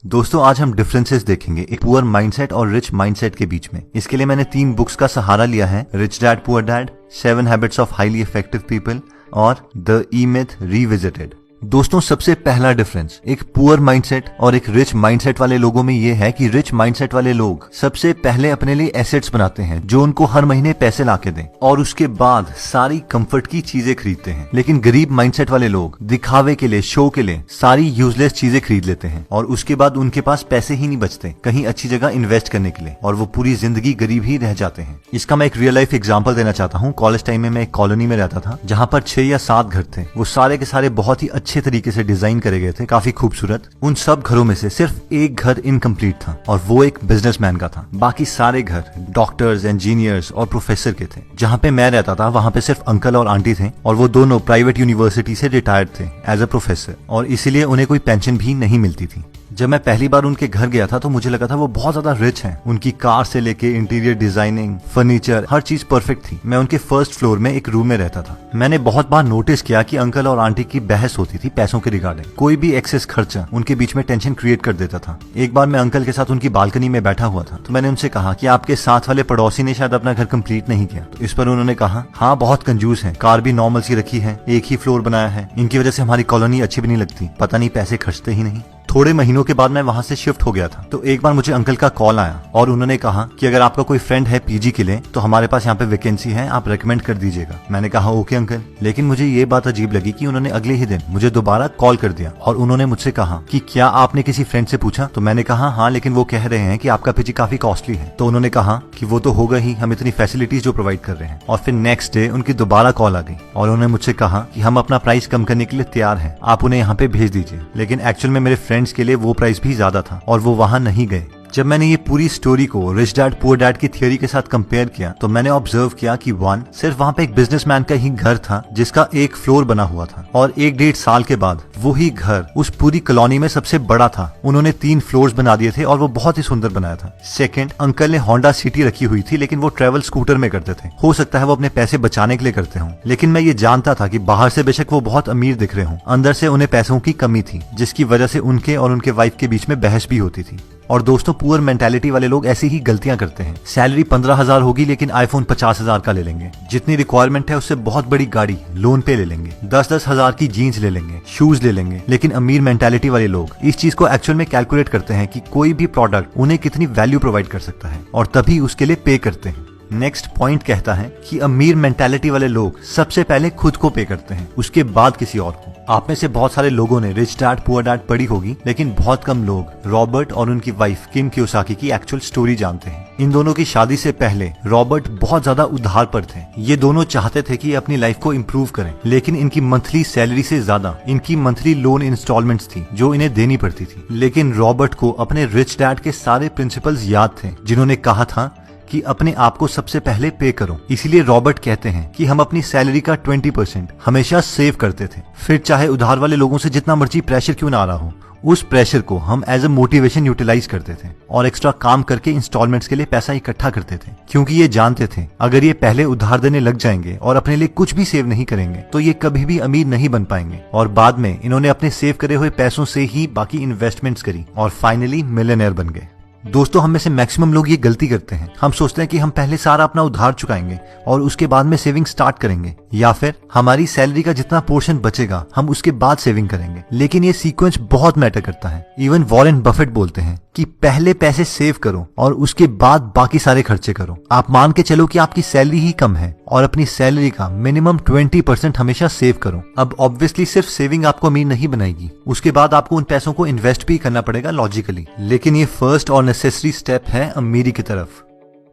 दोस्तों आज हम डिफरेंसेस देखेंगे एक पुअर माइंडसेट और रिच माइंडसेट के बीच में। इसके लिए मैंने 3 बुक्स का सहारा लिया है, rich dad poor dad, 7 habits of highly effective people और द ई मिथ रिविजिटेड। दोस्तों सबसे पहला डिफरेंस एक पुअर माइंडसेट और एक रिच माइंडसेट वाले लोगों में ये है कि रिच माइंडसेट वाले लोग सबसे पहले अपने लिए एसेट्स बनाते हैं जो उनको हर महीने पैसे लाके दें और उसके बाद सारी कंफर्ट की चीजें खरीदते हैं। लेकिन गरीब माइंडसेट वाले लोग दिखावे के लिए, शो के लिए सारी यूजलेस चीजें खरीद लेते हैं और उसके बाद उनके पास पैसे ही नहीं बचते कहीं अच्छी जगह इन्वेस्ट करने के लिए और वो पूरी जिंदगी गरीब ही रह जाते हैं। इसका मैं एक रियल लाइफ एग्जाम्पल देना चाहता हूँ। कॉलेज टाइम में मैं एक कॉलोनी में रहता था जहाँ पर 6 या 7 घर थे। वो सारे के सारे बहुत ही अच्छे तरीके से डिजाइन करे गए थे, काफी खूबसूरत। उन सब घरों में से सिर्फ एक घर इनकम्प्लीट था और वो एक बिजनेसमैन का था। बाकी सारे घर डॉक्टर्स, इंजीनियर्स और प्रोफेसर के थे। जहाँ पे मैं रहता था वहाँ पे सिर्फ अंकल और आंटी थे और वो दोनों प्राइवेट यूनिवर्सिटी से रिटायर्ड थे एज अ प्रोफेसर और इसीलिए उन्हें कोई पेंशन भी नहीं मिलती थी। जब मैं पहली बार उनके घर गया था तो मुझे लगा था वो बहुत ज्यादा रिच हैं। उनकी कार से लेके इंटीरियर डिजाइनिंग, फर्नीचर, हर चीज परफेक्ट थी। मैं उनके फर्स्ट फ्लोर में एक रूम में रहता था। मैंने बहुत बार नोटिस किया कि अंकल और आंटी की बहस होती थी पैसों के रिगार्डिंग। कोई भी एक्सेस खर्चा उनके बीच में टेंशन क्रिएट कर देता था। एक बार मैं अंकल के साथ उनकी बालकनी में बैठा हुआ था तो मैंने उनसे कहा कि आपके साथ वाले पड़ोसी ने शायद अपना घर कंप्लीट नहीं किया। तो इस पर उन्होंने कहा, हाँ बहुत कंजूस है, कार भी नॉर्मल सी रखी है, एक ही फ्लोर बनाया है, इनकी वजह से हमारी कॉलोनी अच्छी भी नहीं लगती, पता नहीं पैसे खर्चते ही नहीं। थोड़े महीनों के बाद मैं वहां से शिफ्ट हो गया था तो एक बार मुझे अंकल का कॉल आया और उन्होंने कहा कि अगर आपका कोई फ्रेंड है पीजी के लिए तो हमारे पास यहाँ पे वैकेंसी है, आप रेकमेंड कर दीजिएगा। मैंने कहा ओके अंकल। लेकिन मुझे ये बात अजीब लगी कि उन्होंने अगले ही दिन मुझे दोबारा कॉल कर दिया और उन्होंने मुझसे कहा कि क्या आपने किसी फ्रेंड से पूछा? तो मैंने कहा हाँ, लेकिन वो कह रहे हैं कि आपका पीजी काफी कॉस्टली है। तो उन्होंने कहा कि वो तो होगा ही, हम इतनी फैसिलिटीज जो प्रोवाइड कर रहे हैं। और फिर नेक्स्ट डे उनकी दोबारा कॉल आ गई और उन्होंने मुझसे कहा कि हम अपना प्राइस कम करने के लिए तैयार हैं, आप उन्हें यहाँ पे भेज दीजिए। लेकिन एक्चुअल में मेरे फ्रेंड्स के लिए वो प्राइस भी ज्यादा था और वो वहां नहीं गए। जब मैंने ये पूरी स्टोरी को रिच डैड पुअर डैड की थियोरी के साथ कंपेयर किया तो मैंने ऑब्जर्व किया कि 1 सिर्फ वहाँ पे एक बिजनेसमैन का ही घर था जिसका एक फ्लोर बना हुआ था और 1-1.5 साल के बाद वो ही घर उस पूरी कॉलोनी में सबसे बड़ा था। उन्होंने 3 फ्लोर्स बना दिए थे और वो बहुत ही सुंदर बनाया था। सेकंड, अंकल ने होंडा सिटी रखी हुई थी लेकिन वो ट्रेवल स्कूटर में करते थे। हो सकता है वो अपने पैसे बचाने के लिए करते हों, लेकिन मैं ये जानता था कि बाहर से बेशक वो बहुत अमीर दिख रहे हों, अंदर से उन्हें पैसों की कमी थी जिसकी वजह से उनके और उनके वाइफ के बीच में बहस भी होती थी। और दोस्तों पुअर मेंटालिटी वाले लोग ऐसी ही गलतियां करते हैं। सैलरी 15,000 होगी लेकिन आईफोन 50,000 का ले लेंगे। जितनी रिक्वायरमेंट है उससे बहुत बड़ी गाड़ी लोन पे ले लेंगे। 10-10 हजार की जीन्स ले लेंगे, शूज ले लेंगे। लेकिन अमीर मेंटालिटी वाले लोग इस चीज को एक्चुअल में कैलकुलेट करते हैं कि कोई भी प्रोडक्ट उन्हें कितनी वैल्यू प्रोवाइड कर सकता है और तभी उसके लिए पे करते हैं। नेक्स्ट पॉइंट कहता है कि अमीर मेंटालिटी वाले लोग सबसे पहले खुद को पे करते हैं, उसके बाद किसी और को। आप में से बहुत सारे लोगों ने रिच डैड पुअर डैड पढ़ी होगी लेकिन बहुत कम लोग रॉबर्ट और उनकी वाइफ किम कियोसाकी की एक्चुअल स्टोरी जानते हैं। इन दोनों की शादी से पहले रॉबर्ट बहुत ज्यादा उधार पर थे। ये दोनों चाहते थे कि अपनी लाइफ को इम्प्रूव करें लेकिन इनकी मंथली सैलरी से ज्यादा इनकी मंथली लोन इंस्टॉलमेंट्स थी जो इन्हें देनी पड़ती थी। लेकिन रॉबर्ट को अपने रिच डैड के सारे प्रिंसिपल्स याद थे जिन्होंने कहा था कि अपने आप को सबसे पहले पे करो। इसीलिए रॉबर्ट कहते हैं कि हम अपनी सैलरी का 20% हमेशा सेव करते थे। फिर चाहे उधार वाले लोगों से जितना मर्जी प्रेशर क्यों ना आ रहा हो, उस प्रेशर को हम एज अ मोटिवेशन यूटिलाइज करते थे और एक्स्ट्रा काम करके इंस्टॉलमेंट्स के लिए पैसा इकट्ठा करते थे, क्योंकि ये जानते थे अगर ये पहले उधार देने लग जाएंगे और अपने लिए कुछ भी सेव नहीं करेंगे तो ये कभी भी अमीर नहीं बन पाएंगे। और बाद में इन्होंने अपने सेव करे हुए पैसों से ही बाकी इन्वेस्टमेंट्स करी और फाइनली मिलियनेयर बन गए। दोस्तों हम में से मैक्सिमम लोग ये गलती करते हैं। हम सोचते हैं कि हम पहले सारा अपना उधार चुकाएंगे और उसके बाद में सेविंग स्टार्ट करेंगे, या फिर हमारी सैलरी का जितना पोर्शन बचेगा हम उसके बाद सेविंग करेंगे। लेकिन ये सीक्वेंस बहुत मैटर करता है। इवन वॉरेन बफेट बोलते हैं कि पहले पैसे सेव करो और उसके बाद बाकी सारे खर्चे करो। आप मान के चलो कि आपकी सैलरी ही कम है और अपनी सैलरी का मिनिमम 20% हमेशा सेव करो। अब ऑब्वियसली सिर्फ सेविंग आपको अमीर नहीं बनाएगी, उसके बाद आपको उन पैसों को इन्वेस्ट भी करना पड़ेगा लॉजिकली, लेकिन ये फर्स्ट और नेसेसरी स्टेप है अमीरी की तरफ।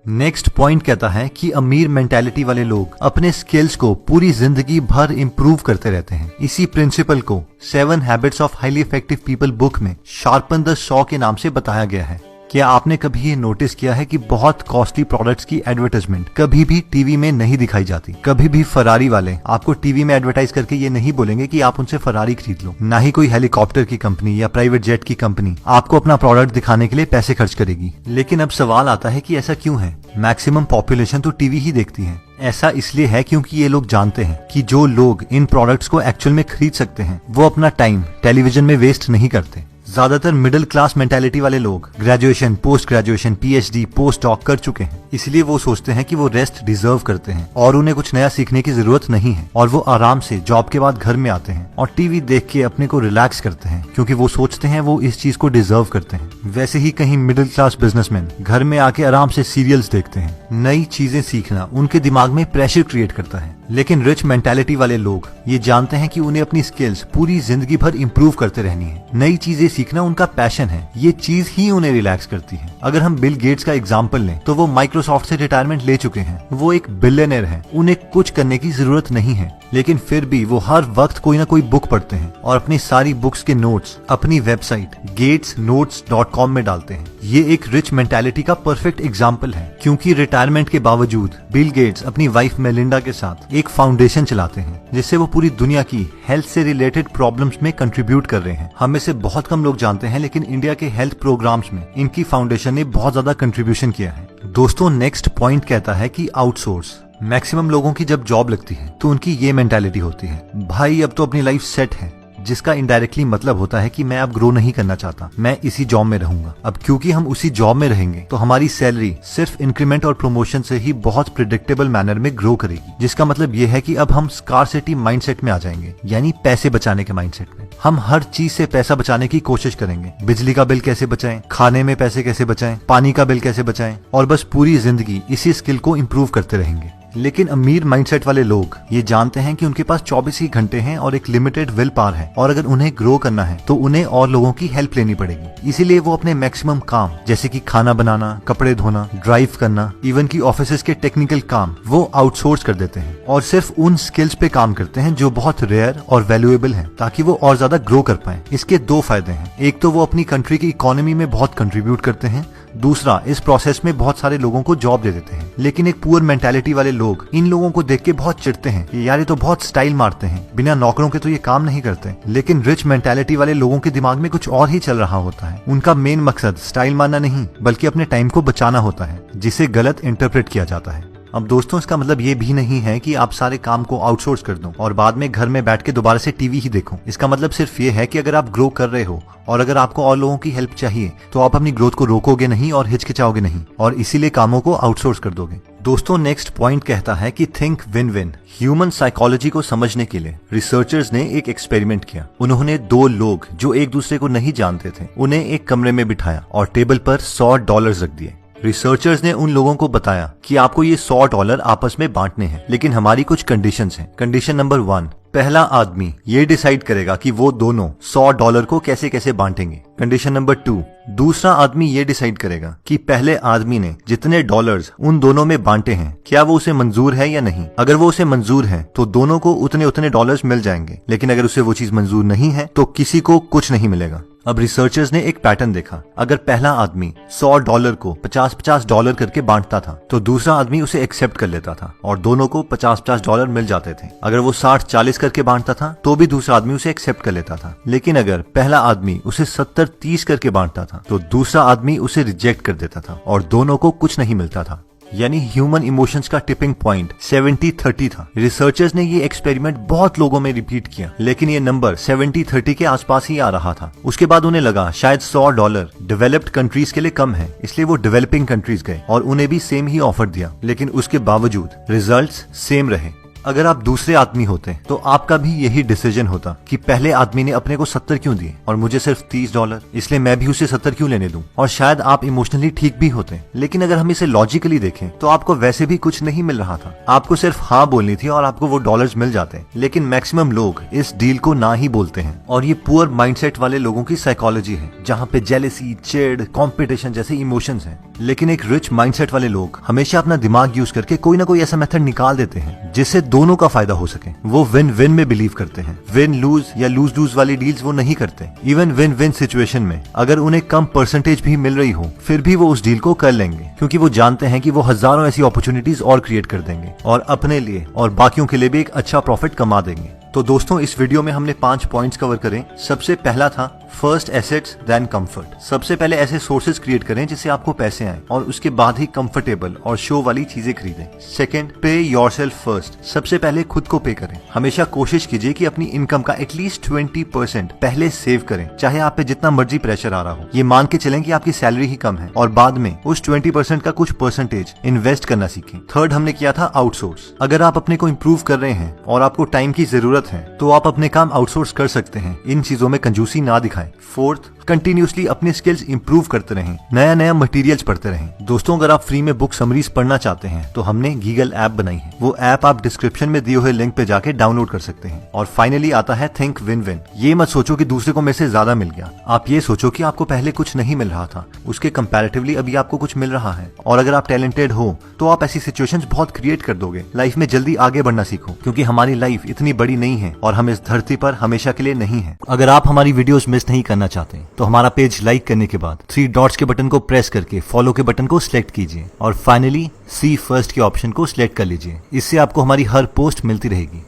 नेक्स्ट पॉइंट कहता है कि अमीर मेंटालिटी वाले लोग अपने स्किल्स को पूरी जिंदगी भर इम्प्रूव करते रहते हैं। इसी प्रिंसिपल को 7 habits of highly effective people book में शार्पन द सॉ के नाम से बताया गया है। क्या आपने कभी ये नोटिस किया है कि बहुत कॉस्टली प्रोडक्ट्स की एडवर्टाइजमेंट कभी भी टीवी में नहीं दिखाई जाती? कभी भी फरारी वाले आपको टीवी में एडवर्टाइज करके ये नहीं बोलेंगे कि आप उनसे फरारी खरीद लो। ना ही कोई हेलीकॉप्टर की कंपनी या प्राइवेट जेट की कंपनी आपको अपना प्रोडक्ट दिखाने के लिए पैसे खर्च करेगी। लेकिन अब सवाल आता है कि ऐसा क्यों है? मैक्सिमम पॉपुलेशन तो टीवी ही देखती है। ऐसा इसलिए है क्योंकि ये लोग जानते हैं कि जो लोग इन प्रोडक्ट्स को एक्चुअल में खरीद सकते हैं वो अपना टाइम टेलीविजन में वेस्ट नहीं करते। ज्यादातर मिडिल क्लास मेंटालिटी वाले लोग graduation, post graduation, PhD, post doc कर चुके हैं, इसलिए वो सोचते हैं कि वो रेस्ट डिजर्व करते हैं और उन्हें कुछ नया सीखने की जरूरत नहीं है, और वो आराम से जॉब के बाद घर में आते हैं और टीवी देख के अपने को रिलैक्स करते हैं, क्योंकि वो सोचते हैं वो इस चीज को डिजर्व करते हैं। वैसे ही कहीं मिडिल क्लास बिजनेसमैन घर में आके आराम से सीरियल्स देखते हैं। नई चीजें सीखना उनके दिमाग में प्रेशर क्रिएट करता है, लेकिन रिच मेंटालिटी वाले लोग ये जानते हैं कि उन्हें अपनी स्किल्स पूरी जिंदगी भर इंप्रूव करते रहनी है। नई चीजें सीखना उनका पैशन है, ये चीज ही उन्हें रिलैक्स करती है। अगर हम बिल गेट्स का एग्जांपल लें तो वो माइक्रोसॉफ्ट से रिटायरमेंट ले चुके हैं, वो एक बिलियनर हैं, उन्हें कुछ करने की जरूरत नहीं है, लेकिन फिर भी वो हर वक्त कोई ना कोई बुक पढ़ते हैं और अपनी सारी बुक्स के नोट्स अपनी वेबसाइट gatesnotes.com में डालते हैं। ये एक रिच मेंटालिटी का परफेक्ट एग्जाम्पल है, क्योंकि रिटायरमेंट के बावजूद बिल गेट्स अपनी वाइफ मेलिंडा के साथ एक फाउंडेशन चलाते हैं, जिससे वो पूरी दुनिया की हेल्थ से रिलेटेड प्रॉब्लम्स में कंट्रीब्यूट कर रहे हैं। हम में से बहुत कम लोग जानते हैं, लेकिन इंडिया के हेल्थ प्रोग्राम्स में इनकी फाउंडेशन ने बहुत ज्यादा कंट्रीब्यूशन किया है। दोस्तों, नेक्स्ट पॉइंट कहता है कि आउटसोर्स। मैक्सिमम लोगों की जब जॉब लगती है तो उनकी ये मेंटालिटी होती है, भाई अब तो अपनी लाइफ सेट है, जिसका इनडायरेक्टली मतलब होता है कि मैं अब ग्रो नहीं करना चाहता, मैं इसी जॉब में रहूंगा। अब क्योंकि हम उसी जॉब में रहेंगे तो हमारी सैलरी सिर्फ इंक्रीमेंट और प्रमोशन से ही बहुत प्रिडिक्टेबल मैनर में ग्रो करेगी, जिसका मतलब ये है कि अब हम स्कार्सिटी माइंडसेट में आ जाएंगे, यानी पैसे बचाने के माइंडसेट में। हम हर चीज से पैसा बचाने की कोशिश करेंगे। बिजली का बिल कैसे बचाएं, खाने में पैसे कैसे बचाएं, पानी का बिल कैसे बचाएं, और बस पूरी जिंदगी इसी स्किल को इम्प्रूव करते रहेंगे। लेकिन अमीर माइंडसेट वाले लोग ये जानते हैं कि उनके पास 24 ही घंटे हैं और एक लिमिटेड विल पावर है, और अगर उन्हें ग्रो करना है तो उन्हें और लोगों की हेल्प लेनी पड़ेगी। इसीलिए वो अपने मैक्सिमम काम, जैसे कि खाना बनाना, कपड़े धोना, ड्राइव करना, इवन की ऑफिस के टेक्निकल काम, वो आउटसोर्स कर देते हैं और सिर्फ उन स्किल्स पे काम करते हैं जो बहुत रेयर और वैल्यूएबल हैं, ताकि वो और ज्यादा ग्रो कर पाए। इसके दो फायदे हैं, एक तो वो अपनी कंट्री की इकोनॉमी में बहुत कंट्रीब्यूट करते हैं, दूसरा इस प्रोसेस में बहुत सारे लोगों को जॉब दे देते हैं। लेकिन एक पुअर मेंटालिटी वाले लोग इन लोगों को देख के बहुत चिढ़ते हैं कि यार ये तो बहुत स्टाइल मारते हैं, बिना नौकरों के तो ये काम नहीं करते। लेकिन रिच मेंटालिटी वाले लोगों के दिमाग में कुछ और ही चल रहा होता है। उनका मेन मकसद स्टाइल मारना नहीं, बल्कि अपने टाइम को बचाना होता है, जिसे गलत इंटरप्रेट किया जाता है। अब दोस्तों, इसका मतलब ये भी नहीं है कि आप सारे काम को आउटसोर्स कर दो और बाद में घर में बैठ के दोबारा से टीवी ही देखो। इसका मतलब सिर्फ ये है कि अगर आप ग्रो कर रहे हो और अगर आपको और लोगों की हेल्प चाहिए तो आप अपनी ग्रोथ को रोकोगे नहीं और हिचकिचाओगे नहीं, और इसीलिए कामों को आउटसोर्स कर दोगे। दोस्तों, नेक्स्ट पॉइंट कहता है कि think win win. Human psychology को समझने के लिए रिसर्चर्स ने एक एक्सपेरिमेंट किया। उन्होंने दो लोग जो एक दूसरे को नहीं जानते थे, उन्हें एक कमरे में बिठाया और टेबल पर $100 रख दिए। रिसर्चर्स ने उन लोगों को बताया कि आपको ये $100 आपस में बांटने हैं, लेकिन हमारी कुछ कंडीशंस हैं। कंडीशन नंबर 1, पहला आदमी ये डिसाइड करेगा कि वो दोनों $100 को कैसे कैसे बांटेंगे। कंडीशन नंबर 2, दूसरा आदमी ये डिसाइड करेगा कि पहले आदमी ने जितने डॉलर्स उन दोनों में बांटे हैं, क्या वो उसे मंजूर है या नहीं। अगर वो उसे मंजूर है तो दोनों को उतने उतने डॉलर्स मिल जाएंगे, लेकिन अगर उसे वो चीज मंजूर नहीं है तो किसी को कुछ नहीं मिलेगा। अब रिसर्चर्स ने एक पैटर्न देखा। अगर पहला आदमी $100 को $50 करके बांटता था तो दूसरा आदमी उसे एक्सेप्ट कर लेता था और दोनों को $50 मिल जाते थे। अगर वो 60-40 करके बांटता था तो भी दूसरा आदमी उसे एक्सेप्ट कर लेता था। लेकिन अगर पहला आदमी उसे 70-30 करके बांटता था तो दूसरा आदमी उसे रिजेक्ट कर देता था और दोनों को कुछ नहीं मिलता था। यानी ह्यूमन इमोशंस का टिपिंग पॉइंट 70-30 था। रिसर्चर्स ने ये एक्सपेरिमेंट बहुत लोगों में रिपीट किया, लेकिन ये नंबर 70-30 के आसपास ही आ रहा था। उसके बाद उन्हें लगा शायद $100 डेवलप्ड कंट्रीज के लिए कम है, इसलिए वो डेवलपिंग कंट्रीज गए और उन्हें भी सेम ही ऑफर दिया, लेकिन उसके बावजूद रिजल्ट्स सेम रहे। अगर आप दूसरे आदमी होते तो आपका भी यही डिसीजन होता कि पहले आदमी ने अपने को 70 क्यों दिए और मुझे सिर्फ $30, इसलिए मैं भी उसे 70 क्यों लेने दूं। और शायद आप इमोशनली ठीक भी होते, लेकिन अगर हम इसे लॉजिकली देखें तो आपको वैसे भी कुछ नहीं मिल रहा था। आपको सिर्फ हाँ बोलनी थी और आपको वो डॉलर्स मिल जाते। लेकिन मैक्सिमम लोग इस डील को ना ही बोलते हैं, और ये पुअर माइंडसेट वाले लोगों की साइकोलॉजी है, जहाँ पे जेलेसी, चिढ़, कॉम्पिटिशन जैसे इमोशंस हैं। लेकिन एक रिच माइंडसेट वाले लोग हमेशा अपना दिमाग यूज करके कोई ना कोई ऐसा मेथड निकाल देते हैं जिससे दोनों का फायदा हो सके। वो विन विन में बिलीव करते हैं। विन लूज या लूज लूज वाली डील्स वो नहीं करते। इवन विन विन सिचुएशन में अगर उन्हें कम परसेंटेज भी मिल रही हो, फिर भी वो उस डील को कर लेंगे, क्योंकि वो जानते हैं कि वो हजारों ऐसी अपॉर्चुनिटीज और क्रिएट कर देंगे और अपने लिए और बाकियों के लिए भी एक अच्छा प्रॉफिट कमा देंगे। तो दोस्तों, इस वीडियो में हमने 5 पॉइंट्स कवर करें। सबसे पहला था फर्स्ट एसेट्स देन कंफर्ट। सबसे पहले ऐसे सोर्सेज क्रिएट करें जिससे आपको पैसे आए और उसके बाद ही कंफर्टेबल और शो वाली चीजें खरीदें। सेकंड, पे योरसेल्फ फर्स्ट। सबसे पहले खुद को पे करें। हमेशा कोशिश कीजिए कि अपनी इनकम का एटलीस्ट 20% पहले सेव करें, चाहे आप पे जितना मर्जी प्रेशर आ रहा हो। ये मान के चलें कि आपकी सैलरी ही कम है और बाद में उस 20% का कुछ परसेंटेज इन्वेस्ट करना सीखें। थर्ड हमने किया था आउटसोर्स। अगर आप अपने को इम्प्रूव कर रहे हैं और आपको टाइम की जरूरत है तो आप अपने काम आउटसोर्स कर सकते हैं। इन चीजों में कंजूसी ना दिखाएं। फोर्थ, कंटिन्यूसली अपने स्किल्स इंप्रूव करते रहें, नया नया मटेरियल्स पढ़ते रहें। दोस्तों, अगर आप फ्री में बुक समरीज पढ़ना चाहते हैं तो हमने गीगल ऐप बनाई है। वो ऐप आप डिस्क्रिप्शन में दिए हुए लिंक पे जाके डाउनलोड कर सकते हैं। और फाइनली आता है थिंक विन विन। ये मत सोचो कि दूसरे को मेरे से ज्यादा मिल गया। आप ये सोचो कि आपको पहले कुछ नहीं मिल रहा था, उसके कंपैरेटिवली अभी आपको कुछ मिल रहा है। और अगर आप टैलेंटेड हो तो आप ऐसी सिचुएशंस बहुत क्रिएट कर दोगे। लाइफ में जल्दी आगे बढ़ना सीखो, क्योंकि हमारी लाइफ इतनी बड़ी नहीं है और हम इस धरती पर हमेशा के लिए नहीं है। अगर आप हमारी वीडियोस मिस नहीं करना चाहते तो हमारा पेज लाइक करने के बाद 3 डॉट्स के बटन को प्रेस करके फॉलो के बटन को सिलेक्ट कीजिए और फाइनली सी फर्स्ट के ऑप्शन को सिलेक्ट कर लीजिए। इससे आपको हमारी हर पोस्ट मिलती रहेगी।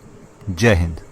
जय हिंद।